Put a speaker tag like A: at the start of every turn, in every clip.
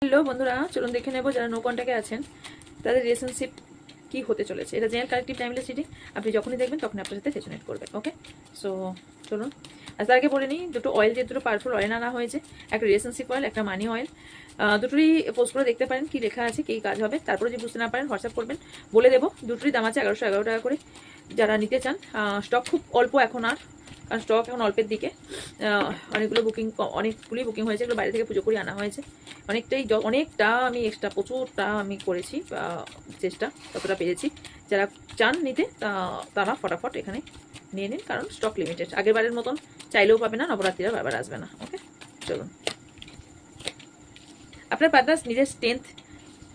A: Hello বন্ধুরা, চলুন দেখে নেব যারা নো কন্ট্যাক্টে আছেন তাদের রিলেশনশিপ কি হতে চলেছে। এটা জেনারেল কালেক্টিভ টাইমলেস রিডিং। আপনি যখনই দেখবেন তখন আপনার সাথে রেজোনেট করবে। ওকে, সো চলুন। আর তার আগে বলে নিই, দুটো অয়েল, যে দুটো পাওয়ারফুল অয়েল আনা হয়েছে, একটা রিলেশনশিপ অয়েল, একটা মানি অয়েল। দুটোরই পোস্ট করে দেখতে পারেন কি লেখা আছে, কি কাজ হবে। তারপরে যদি বুঝতে না পারেন হোয়াটসঅ্যাপ করবেন, বলে দেবো। দুটোরই দাম আছে 1111 টাকা করে। যারা নিতে চান, স্টক খুব অল্প এখন, আর কারণ স্টক এখন অল্পের দিকে। অনেকগুলি বুকিং হয়েছে, এগুলো বাইরে থেকে পুজো করে আনা হয়েছে। অনেকটা আমি এক্সট্রা প্রচুরটা আমি করেছি চেষ্টা, ততটা পেরেছি। যারা চান নিতে তারা ফটাফট এখানে নিয়ে নিন, কারণ স্টক লিমিটেড। আগের বারের মতন চাইলেও পাবে না, নবরাত্রিরা বারবার আসবে না। ওকে, চলুন। আপনার পার্টনার নিজের স্ট্রেংথ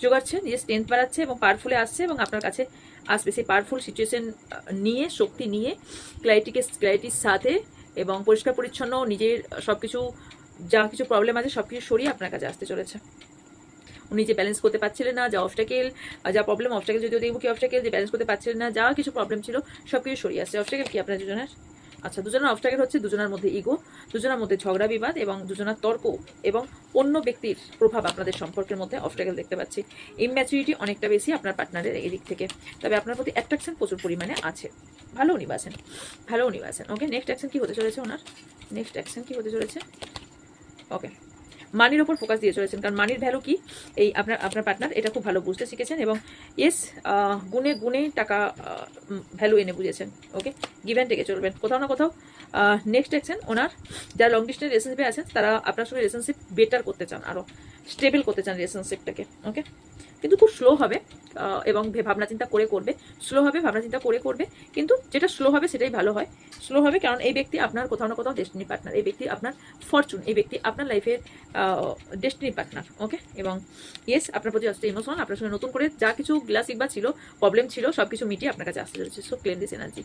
A: জোগাচ্ছে, নিজের স্ট্রেংথ বাড়াচ্ছে এবং পাওয়ারফুলে আসছে, এবং আপনার কাছে আসবে সেই পাওয়ারফুল সিচুয়েশন নিয়ে, শক্তি নিয়ে, ক্ল্যারিটির সাথে, এবং পরিষ্কার পরিচ্ছন্ন নিজের সবকিছু, যা কিছু প্রবলেম আছে সবকিছু সরিয়ে আপনার কাছে আসতে চলেছে। উনি যে ব্যালেন্স করতে পারছিলেন না, যা অবস্টাকেল, যা প্রবলেম, অবস্টাকেল যদিও দেখবো কি অবস্টাকেল, যে ব্যালেন্স করতে পারছিলেন না, যা কিছু প্রবলেম ছিল সবকিছু সরিয়ে আসছে। অবস্টাকেল কি আপনার দুজনের? আচ্ছা, দুজনের অবস্টাকেল হচ্ছে দুজনের মধ্যে ইগো, দুজনের মধ্যে ঝগড়া বিবাদ এবং দুজনের তর্ক, এবং অন্য ব্যক্তির প্রভাব আপনাদের সম্পর্কের মধ্যে অবস্টাকেল দেখতে পাচ্ছি। ইম্যাচুরিটি অনেকটা বেশি আপনার পার্টনারের এদিক থেকে, তবে আপনার প্রতি অ্যাট্রাকশন প্রচুর পরিমাণে আছে। ভালো উনি বাসেন, ভালো উনি বাসেন। ওকে, নেক্সট অ্যাকশন কি হতে চলেছে ওনার? নেক্সট অ্যাকশন কি হতে চলেছে? ওকে, মানির ওপর ফোকাস দিয়ে চলেছেন, কারণ মানির ভ্যালু কি এই আপনার পার্টনার এটা খুব ভালো বুঝতে শিখেছেন, এবং ইয়েস, গুণে গুণে টাকা ভ্যালু এনে বুঝেছেন। ওকে, গিভ অ্যান্ড টেকে চলবেন কোথাও না কোথাও। নেক্সট দেখছেন ওনার যারা লং ডিস্টেন্স রিলেশনশিপে আছেন, তারা আপনার সঙ্গে রিলেশনশিপ বেটার করতে চান, আরও স্টেবল করতে চান রিলেশনশিপটাকে। ওকে, কিন্তু খুব স্লো হবে, এবং ভাবনা চিন্তা করে করবে। স্লো হবে, ভাবনা চিন্তা করে করবে, কিন্তু যেটা স্লো হবে সেটাই ভালো হয়। স্লো হবে কারণ এই ব্যক্তি আপনার কোথাও না কোথাও ডেস্টিনি পার্টনার, এই ব্যক্তি আপনার ফরচুন, এই ব্যক্তি আপনার লাইফের ডেস্টিনি পার্টনার। ওকে, এবং ইয়েস, আপনার প্রতি আসতে ইমোশনাল, আপনার সঙ্গে নতুন করে যা কিছু গ্লাসিক বা ছিল, প্রবলেম ছিল, সব কিছু মিটিয়ে আপনার কাছে আসতে চলেছে। So claim this energy.